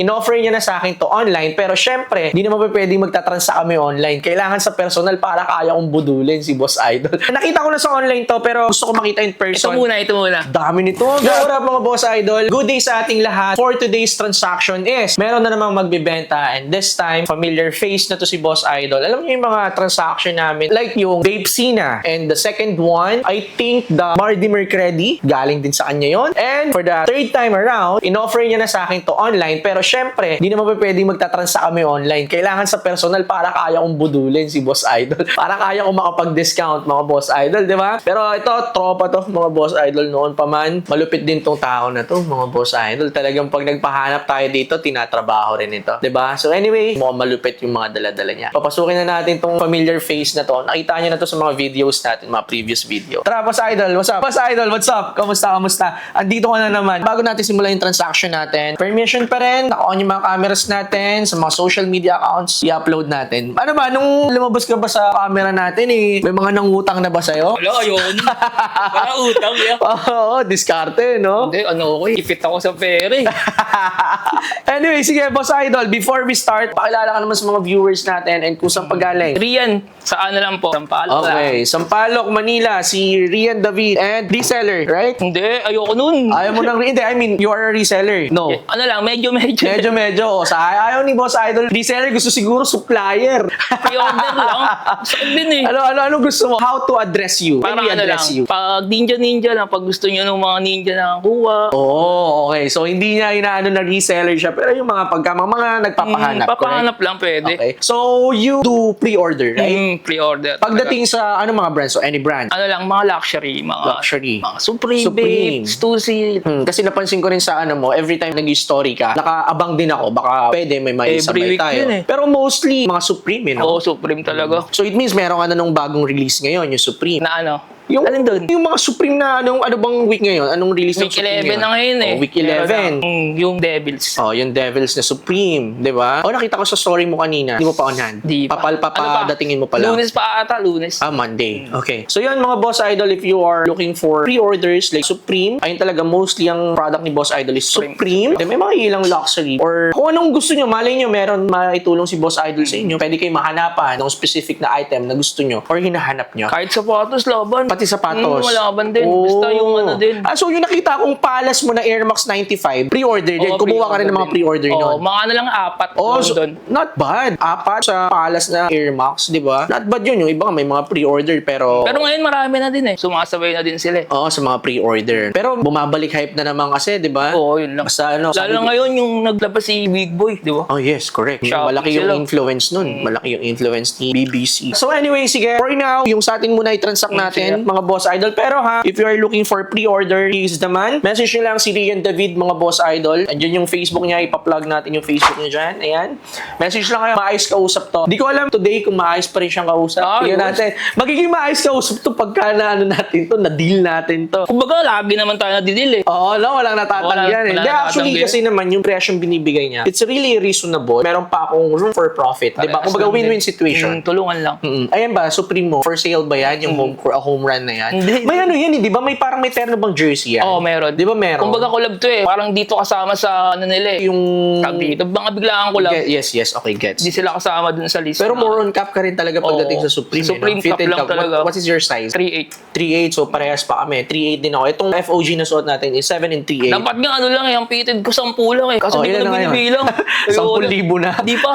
in-offer niya na sa akin to online, pero syempre, di naman pwedeng magtatransa kami online. Kailangan sa personal para kaya kong budulin si Boss Idol. Nakita ko na sa online to, pero gusto ko makita in person. Ito muna. Dami nito. What up mga Boss Idol? Good day sa ating lahat. For today's transaction is, meron na namang magbibenta, and this time, familiar face na to si Boss Idol. Alam niyo yung mga transaction namin, like yung Babe Sina, and the second one, I think the Mardy Mercredi, galing din sa kanya yon. And for the third time around, in-offer niya na sa akin to online, pero syempre, di naman pwedeng magtatransa kami online. Kailangan sa personal para kaya kong budulin si Boss Idol. Para kaya kong makapag-discount mga Boss Idol, di ba? Pero ito, tropa to, mga Boss Idol noon pa man. Malupit din tong tao na to, mga Boss Idol. Talagang pag nagpahanap tayo dito, tinatrabaho rin ito. Di ba? So anyway, mukhang malupit yung mga dala-dala niya. Papasukin na natin tong familiar face na to. Nakita niyo na to sa mga videos natin, mga previous video. Tara, Boss Idol, what's up? Boss Idol, what's up? Kamusta? Andito ka na naman. Bago natin simulan yung transaction natin, permission pa rin, naka-on yung mga cameras natin, sa mga social media accounts, i-upload natin. Ano ba, nung lumabas ka ba sa camera natin may mga nangutang na ba sa'yo? Wala, ayun. Wala utang, Oo, diskarte, no? Hindi, ako ipit ako sa pera Anyway, sige, Boss Idol, before we start, pakilala ka naman sa mga viewers natin and kung saan pagaling. Rian, saan na lang po? Sampalok Okay, Sampaloc, Manila, si Rian David and reseller, right? Hindi, ayoko nun. Ayaw mo nang, hindi, I mean, you are a reseller. No. Ano lang, medyo. Medyo. Sa ayaw ni Boss Idol, reseller, gusto siguro supplier. Pre-order lang. Sakit din eh. Ano gusto mo? How to address you? Parang When we address you? Pag ninja lang, pag gusto nyo ng mga ninja na kuha. Oh, okay. So, hindi niya inaano na reseller siya, pero yung mga mga nagpapahanap. Papahanap lang pwede. Okay. So, you do pre-order, right? Pre-order. Pagdating sa, mga brands? So, any brand? Ano lang, mga luxury. Mga Supreme. Babe, Stussy. Kasi napansin ko rin sa every time nag-story ka, nakaabang din ako, baka pwede may maisabay tayo. Yun eh. Pero mostly, mga Supreme, no? Oo, Supreme talaga. So, it means meron ka na nung bagong release ngayon, yung Supreme. Na ano? Alin doon? Yung mga Supreme na, ano bang week ngayon? Anong release ng Week Supreme 11 na ngayon eh. Week 11. Yung Devils. Yung Devils na Supreme, di ba? Nakita ko sa story mo kanina. Hindi mo pa on hand. Di pa. Datingin mo pa lang. Lunes pa ata, Lunes. Monday. Okay. So yun mga Boss Idol, if you are looking for pre-orders like Supreme, ayun talaga mostly ang product ni Boss Idol is Supreme. Then may mga ilang luxury or kung anong gusto nyo, malay nyo, meron maitulong si Boss Idol sa inyo. Pwede kayo mahanapan ng specific na item na gusto nyo or hinahanap nyo. Kahit sapatos, laban. Pati sapatos. Laban din. Basta yung ano din. So yung nakita kong palas mo na Air Max 95, pre-order din. Kumuha ka rin ng mga pre-order nun. Mga ano lang, 4 So, doon. not bad. 4 sa palas na Air Max, di ba? Not bad yun. Yung iba may mga pre-order pero ngayon marami na din eh. Sumasabay na din sila. sa mga pre-order. Pero bumabalik hype na naman kasi, di ba? Oo, yun lang. Basta Lalo na ngayon yung naglabas si Big Boy, di ba? Oh yes, correct. Shopee Malaki yung sila. influence nun. Malaki yung influence ni BBC. So anyway, sige. For now, yung sa atin muna i-transact natin, mga Boss Idol. Pero if you are looking for pre-order, he is the man. Message nyo lang si Rian David, mga Boss Idol. Andiyan yung Facebook niya. Ipa-plug natin yung Facebook niya dyan. Ayan. Message lang kayo. Maayos kausap to. Di ko alam today kung maayos pa rin siyang kausap. Tingnan natin. Magiging maayos kausap to pagka natin to, na-deal natin to. Kumbaga, lagi naman tayo na-deal eh. Oo, walang natatanggihan eh. Actually, kasi naman, yung presyong binibigay niya, it's really reasonable. Meron pa akong room for profit. Diba? Kumbaga, win-win situation. Tulungan lang. Ayan ba, Supreme mo, for sale ba yan? Yung home run na yan? May ano yan, di ba? May parang may terno bang jersey yan? Oo, meron. Di ba meron? Kumbaga collab to eh. Parang dito kasama sa ano nila eh. Yung dito. Mga biglaan collab. Yes, okay, gets. Hindi sila kasama dun sa list. Pero more on cap ka rin talaga pagdating sa Supreme. Supreme cap lang talaga. What is your size? 3'8". 3'8", so parehas pa kami. 3'8 din ako. Itong FOG na suot natin is 7 and 3'8. Dapat nga ano lang eh, ang fitted ko 10 lang eh. Kasi di ko na binibilang. 10,000 na. Di pa.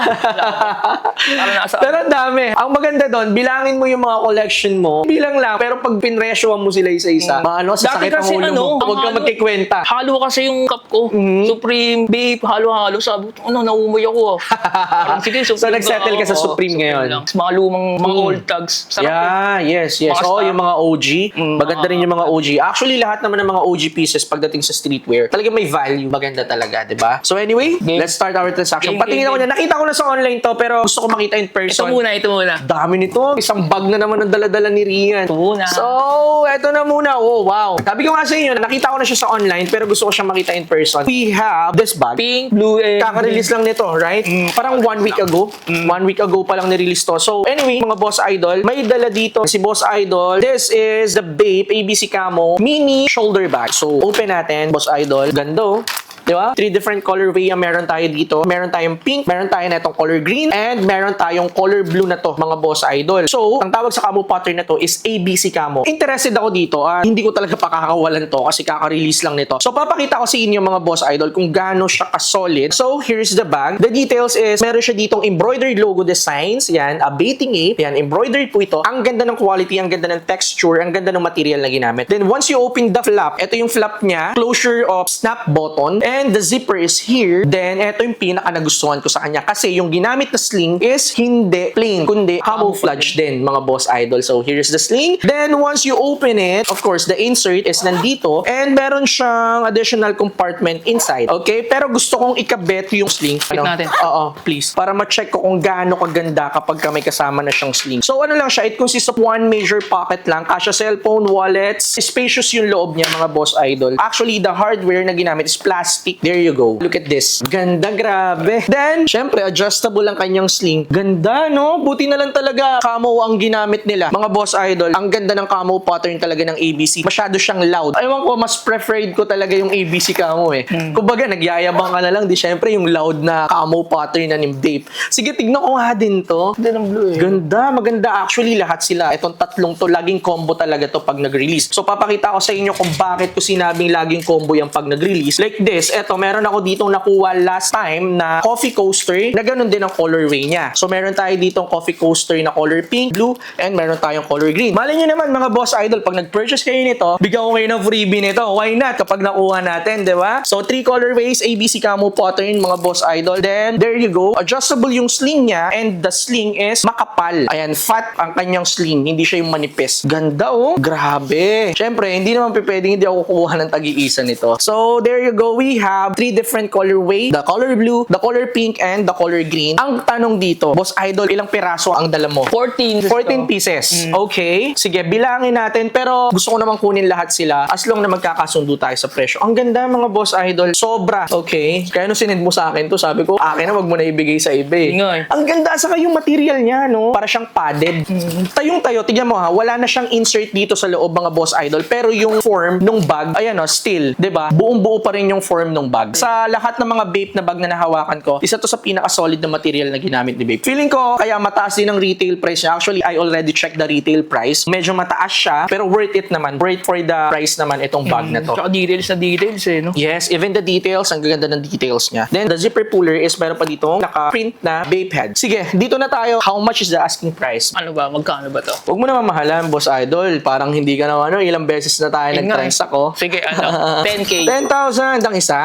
Para nasa... Pero ang dami. Ang maganda doon, bilangin mo yung mga collection mo. Bilang lang, pero pag pinresyoan mo sila isa-isa, sasakit ang ulo mo. Huwag ka magkikwenta. Halo kasi yung cup ko. Supreme, Babe, halo-halo. Sabi ko, nauumay ako Parang sige, Supreme. So nagsettle ka sa Supreme ngayon? Lang. Mga lumang, mga old tags. Sarap yes. Yung mga OG. Maganda rin yung mga OG. Actually, lahat naman ng mga OG pieces pagdating sa streetwear, talaga may value. Maganda talaga, di ba? So anyway, let's start our transaction. Patingin ako niya. Nakita ko na sa online to, pero gusto ko makita in person. Ito muna. Dami nito. Isang bag na naman ang dala-dala ni Rian. Ito muna. So, eto na muna. Oh, wow. Sabi ko nga sa inyo, nakita ko na siya sa online, pero gusto ko siyang makita in person. We have this bag. Pink, blue, and... Kaka-release lang nito, right? Parang 1 week ago. 1 week ago pa lang nirelease to. So, anyway, mga Boss Idol, may dala dito si Boss Idol. This is the Babe ABC Camo Mini Shoulder Bag. So, open natin, Boss Idol. Ganda. Di ba? 3 different colorway ang meron tayo dito. Meron tayong pink, meron tayo na itong color green, and meron tayong color blue na to, mga boss idol. So, ang tawag sa camo pattern na to is ABC camo. Interested ako dito. Hindi ko talaga pakakawalan to kasi kaka-release lang nito. So, papakita ko sa inyo mga boss idol kung gaano siya ka-solid. So, here's the bag. The details is, meron siya ditong embroidered logo designs. Yan, a baiting ape. Yan, embroidered po ito. Ang ganda ng quality, ang ganda ng texture, ang ganda ng material na ginamit. Then, once you open the flap, ito yung flap niya, closure of snap button, and the zipper is here. Then, ito yung pinaka nagustuhan ko sa kanya kasi yung ginamit na sling is hindi plain, kundi camouflage din, mga boss idol. So, here's the sling. Then, once you open it, of course, the insert is nandito, and meron siyang additional compartment inside. Okay? Pero gusto kong ikabit yung sling. Natin. Oo, please. Para ma-check ko kung gaano kaganda kapag may kasama na siyang sling. So, ano lang siya, it consists of one major pocket lang. Kasya cellphone, wallets. Spacious yung loob niya, mga boss idol. Actually, the hardware na ginamit is plastic. There you go. Look at this. Ganda, grabe. Then, syempre, adjustable ang kanyang sling. Ganda, no? Buti na lang talaga camo ang ginamit nila. Mga boss idol, ang ganda ng camo pattern talaga ng ABC. Masyado siyang loud. Ewan ko, mas preferred ko talaga yung ABC camo eh. Kumbaga, nagyayabang ka na lang. Di syempre, yung loud na camo pattern na ni Bape. Sige, tignan ko nga din to. Ganda ng blue eh. Ganda, maganda actually lahat sila. Itong tatlong to, laging combo talaga to pag nag-release. So, papakita ko sa inyo kung bakit ko sinabing laging combo yung pag nag-release. Like this, eto, meron ako ditong nakuha last time na coffee coaster na ganun din ang colorway niya. So, meron tayo ditong coffee coaster na color pink, blue, and meron tayong color green. Malay nyo naman mga boss idol, pag nag-purchase kayo nito, bigyan ko kayo ng freebie nito. Why not? Kapag nakuha natin, di ba? So, 3 colorways, ABC camo pattern, mga boss idol. Then, there you go. Adjustable yung sling niya, and the sling is makapal. Ayan, fat ang kanyang sling. Hindi siya yung manipis. Ganda, oh. Grabe. Siyempre, hindi naman pwedeng hindi ako kukuha ng tag-iisa nito. So, there you go. We have 3 different colorway. The color blue, the color pink, and the color green. Ang tanong dito, boss idol, ilang piraso ang dala mo? 14. 14 pieces. Okay. Sige, bilangin natin. Pero gusto ko naman kunin lahat sila as long na magkakasundo tayo sa presyo. Ang ganda mga boss idol. Sobra. Okay. Kaya nung sinend mo sa akin to, sabi ko, akin na, wag mo na ibigay sa iba eh. Nga eh. Ang ganda sa yung material niya, no? Para siyang padded. Tayong tayo, tignan mo ha, wala na siyang insert dito sa loob mga boss idol. Pero yung form ng bag, ayan o, still, 'di ba? Buong-buo pa rin yung form ng bag. Sa lahat ng mga Bape na bag na nahawakan ko, isa to sa pinaka-solid na material na ginamit ni Bape. Feeling ko, kaya mataas din ang retail price niya. Actually, I already checked the retail price. Medyo mataas siya, pero worth it naman. Worth for the price naman itong bag na to. Tsaka details na details eh, no? Yes, even the details, ang gaganda ng details niya. Then, the zipper puller is meron pa dito naka-print na Bape head. Sige, dito na tayo. How much is the asking price? Ano ba? Magkano ba to? Huwag mo na mamahalan, boss idol. Parang hindi ka naman, ilang beses na tayo Yun nga nag-transact ko. Sige, ano? 10K. 10,000 ang isa?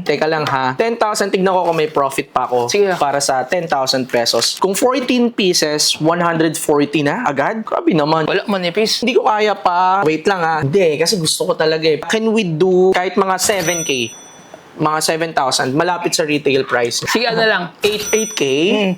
Teka lang ha. 10,000, tignan ko kung may profit pa ako. Sige. Para sa 10,000 pesos. Kung 14 pieces, 140 na agad? Grabe naman. Wala, manipis. Hindi ko kaya pa. Wait lang ha. Hindi, kasi gusto ko talaga eh. Can we do kahit mga 7K? Mga 7,000. Malapit sa retail price. Sige, ano lang? 8K?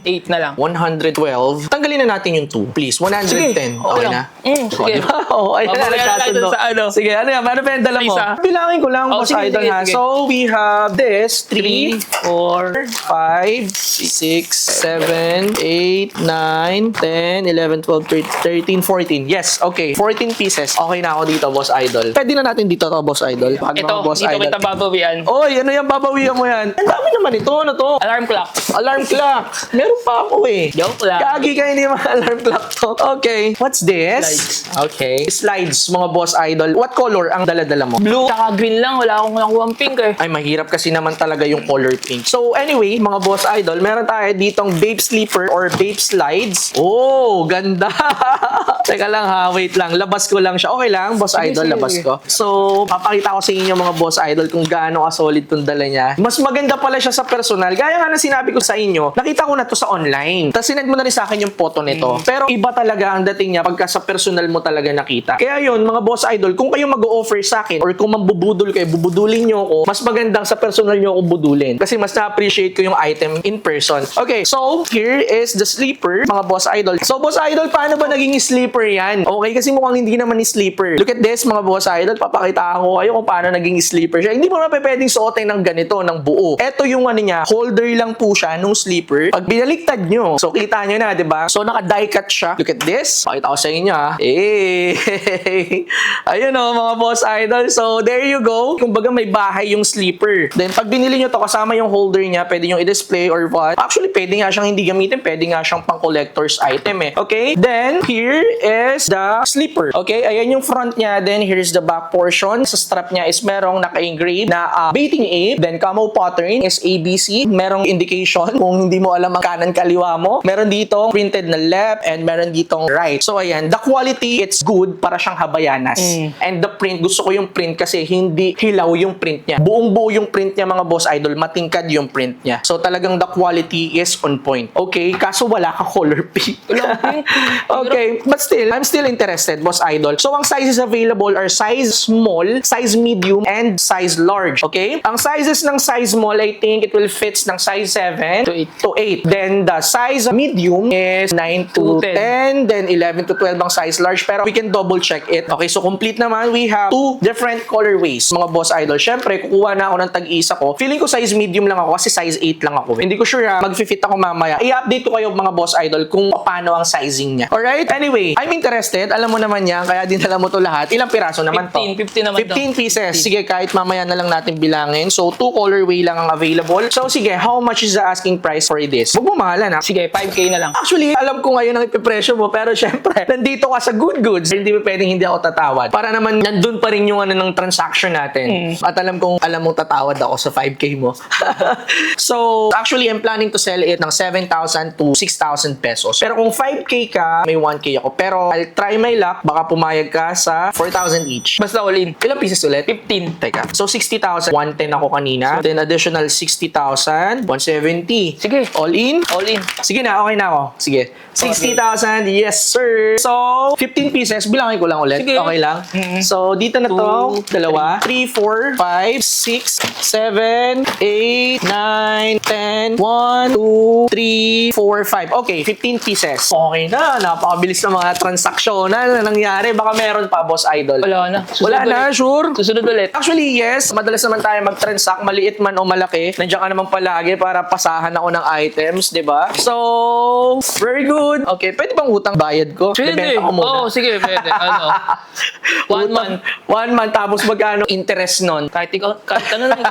8 na lang. 112. Tanggalin na natin yung 2. Please, 110. Sige, okay lang. na? Sige. O, diba? Oo, ayun na, Babayaran natin nagkasundo. sa ano. Sige, ano yan? Ano pa yung dala mo? Isa. Bilangin ko lang, boss sige, idol sige, ha. sige. So, we have this. 3, 3, 4, 5, 6, 7, 8, 9, 10, 11, 12, 13, 14. Yes, okay. 14 pieces. Okay na ako dito, boss idol. Pwede na natin dito to, boss idol. Pag ito, mga boss dito idol. kita babawian. Oy, ano yung babawian mo yan? Ang dami naman ito. Ano to? Alarm clock. Alarm clock. Meron pa ako eh. Joke lang. Gagi ka, hindi mga alarm clock to. Okay. What's this? Slides. Okay. Slides, mga boss idol. What color ang dala-dala mo? Blue. Tsaka green lang. Wala akong nakuha ang pink eh. Ay, mahirap kasi naman talaga yung color pink. So, anyway, mga boss idol, meron tayo ditong Bape Sleeper or Bape Slides. Oh, ganda. Teka lang ha, wait lang. Labas ko lang siya. Okay lang, boss Sige, idol, sige, labas sige. ko. So, papakita ko sa inyo mga boss idol kung gaano ka-solid tong dala niya. Mas maganda pala siya sa personal. Gaya nga na sinabi ko sa inyo, nakita ko na to sa online. Tapos sinend mo na rin sa akin yung photo nito. Pero iba talaga ang dating niya pagka sa personal mo talaga nakita. Kaya yun, mga boss idol, kung kayo mag-o-offer sa akin or kung mambubudol kayo, bubudulin nyo ako, mas magandang sa personal nyo ako budulin. Kasi mas na-appreciate ko yung item in person. Okay, so here is the sleeper, mga boss idol. So boss idol, paano ba naging sleeper yan? Okay, kasi mukhang hindi naman ni sleeper. Look at this, mga boss idol, papakitaan ko kayo kung paano naging sleeper siya. Hindi mo naman pwedeng suotin ng ganito, ng buo. Ito yung ano niya, holder lang po siya. siya nung sleeper. Pag binaliktad nyo, so kita nyo na, di ba? So naka-die cut siya. Look at this. Pakita ko sa inyo, ha. Ayun o, mga boss idol. So there you go. Kumbaga may bahay yung sleeper. Then pag binili nyo to, kasama yung holder niya, pwede nyo i-display or what. Actually, pwede nga siyang hindi gamitin. Pwede nga siyang pang-collector's item eh. Okay? Then, here is the sleeper. Okay? Ayan yung front niya. Then, here's the back portion. Sa strap niya is merong naka-engrave na baiting ape. Then, camo pattern is ABC. Merong indication kung hindi mo alam ang kanan kaliwa mo. Meron dito printed na left and meron ditong right. So, ayan. The quality, it's good para siyang habayanas. And the print, gusto ko yung print kasi hindi hilaw yung print niya. Buong-buo yung print niya, mga boss idol. Matingkad yung print niya. So, talagang the quality is on point. Okay? Kaso wala ka color pink. Okay. But still, I'm still interested, boss idol. So, ang sizes available are size small, size medium, and size large. Okay? Ang sizes ng size small, I think it will fits ng size 7 to 8. Then, the size medium is 9 to 10. Then, 11 to 12 ang size large. Pero we can double check it. Okay? So, complete naman. We have 2 different colorways, mga boss idol. Syempre, kukuha na ako ng tag-isa ko. Feeling ko size medium lang ako kasi size 8 lang ako. Hindi ko sure mag-fit ako mamaya. I-update ko kayo, mga boss idol, kung paano ang sizing niya. Alright? Anyway, I'm interested. Alam mo naman yan. Kaya dinala mo to lahat. Ilang piraso naman 15 naman 15 pieces. Sige, kahit mamaya na lang natin bilangin. So, 2 colorway lang ang available. So, sige, how much is the asking price for this? Huwag mo mahalan, ha? Sige, 5K na lang. Actually, alam ko ngayon ang ipipresyo mo, pero syempre, nandito ka sa good goods. Hindi mo pwedeng hindi ako tatawad. Para naman, nandun pa rin yung ng transaction natin. At alam mong tatawad ako sa 5K mo. So, actually, I'm planning to sell it ng 7,000 to 6,000 pesos. Pero kung 5K ka, may 1K ako. Pero I'll try my luck. Baka pumayag ka sa 4,000 each. Basta all in. Ilang pieces ulit? 15. Teka. So, 60,000. 110 ako kanina. Then, additional 60,000. 170. Sige. All in? All in. Sige na, okay na ako. Sige. 60,000. Yes, sir. So, 15 pieces. Bilangin ko lang ulit. Sige. Okay lang. So, dito na to. 2, 3, 4, 5, 6, 7, 8, 9, 10, 1, 2, 3, 4, 5. Okay, 15 pieces. Okay na. Napakabilis ng mga transaksyonan na nangyari. Baka meron pa, boss idol. Wala na. Wala na, sure? Susunod ulit. Actually, yes. Madalas naman tayo mag-transact, maliit man o malaki. Nandiyan ka naman palagi para pasahan ako ng items, di ba? So, very good. Okay, pwede bang utang bayad ko? Pwede. Bebenta ko muna. Oo, sige, pwede. Ano? 1 month. 1 month, tapos magkano interest nun? Kahit ano lang.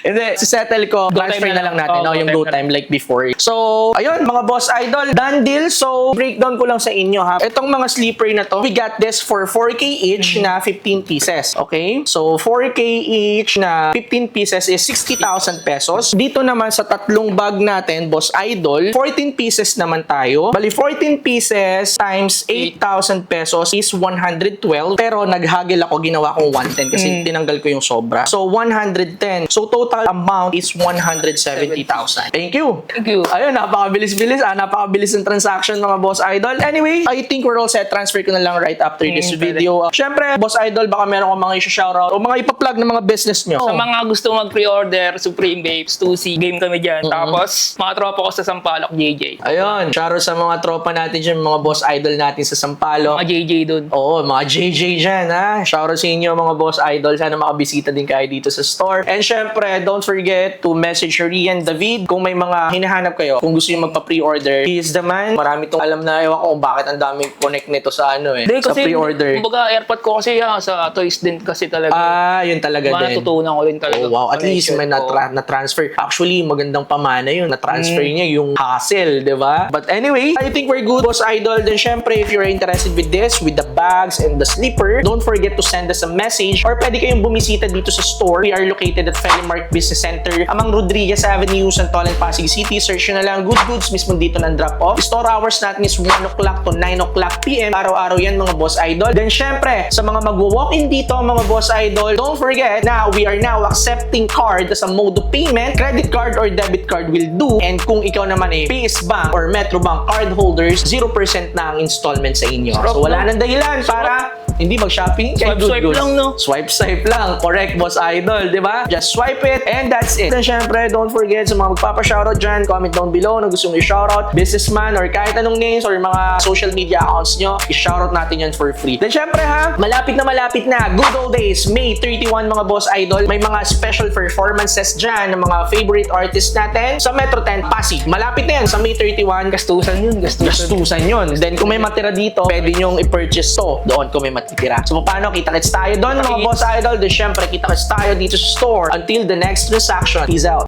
Hindi, settle ko. Go Transfer time na na lang lang. natin. Oo, Yung go go time time like before. So, ayun, mga boss idol. Done deal. So, breakdown ko lang sa inyo, ha. Itong mga sleeper na to, we got this for 4K each na 15 pieces. Okay? So, 4K each na 15 pieces is 60,000 pesos. Dito naman sa tatlong bag natin, boss idol, 14 pieces naman tayo. Bali, 14 pieces times 8,000 pesos is 112. Pero naghagil ako, ginawa kong 110 kasi tinanggal ko yung sobra. So, 110. So, total amount is 170,000. Thank you. Thank you. Ayun, napakabilis-bilis. Napakabilis ng transaction, mga boss idol. Anyway, I think we're all set. Transfer ko na lang right after this video. Syempre, boss idol, baka meron kang mga i-shoutout o mga ipa-plug ng mga business nyo. Sa mga gusto mag-pre-order, Supreme Babes, 2C, game kami dyan. Tapos, mga tropa ko sa Sampaloc, JJ. Ayun, shoutout sa mga tropa natin dyan, mga boss idol natin sa Sampaloc. Mga JJ dun. Oo, mga JJ dyan, ha? Shoutout sa inyo, mga boss idol. Sana makabisita din kayo dito sa store. And syempre, don't forget to message Rian David kung may mga hinahanap kayo. Kung gusto nyo magpa-pre-order, he is the man. Marami tong alam na, ewan ko kung bakit ang daming connect nito sa ano eh. Hindi, Sa kasi, pre-order. kumbaga, airpod ko kasi sa toys din kasi talaga. Yun talaga Mga din. natutunan ko din talaga. Oh, wow, at least may na-transfer. Actually, magandang pamana yun. Na-transfer niya yung hassle, di ba? But anyway, I think we're good, boss idol. Then syempre, if you're interested with this, with the bags and the slipper, don't forget to send us a message or pwede kayong bumisita dito sa store. We are located at Felimark Business Center, amang Rodriguez Avenue, Santolan, Pasig City. Search nyo na lang Good Goods, mismo dito ng drop-off. Store hours natin is 1 o'clock to 9 o'clock p.m. Araw-araw yan, mga boss idol. Then syempre, sa mga magwo-walk-in dito, mga boss idol, don't forget na we are now accepting card as a mode of payment. Credit card or debit card will do. And kung ikaw naman PS Bank or Metrobank card holders, 0% na ang installment sa inyo. So wala nang dahilan para Hindi mag-shopping? Kay Swipe, Good swipe Goods. lang, no? Swipe lang. Correct, Boss Idol, di ba? Just swipe it and that's it. Then syempre, don't forget sa mga magpapa-shoutout dyan, comment down below na gusto nyo i-shoutout, businessman or kahit anong names or mga social media accounts nyo, i-shoutout natin yan for free. Then syempre ha, malapit na. Good old days, May 31 mga Boss Idol. May mga special performances dyan ng mga favorite artists natin sa Metro 10 Pasig. Malapit na yan sa May 31. Gastusan yun, Gastusan yun. Then kung may matira dito, pwede nyong i-purchase to doon kung may matitira. So paano, kita-kits tayo doon mga Boss Idol. Then syempre, kita-kits tayo dito sa store. Until the next transaction. Peace out.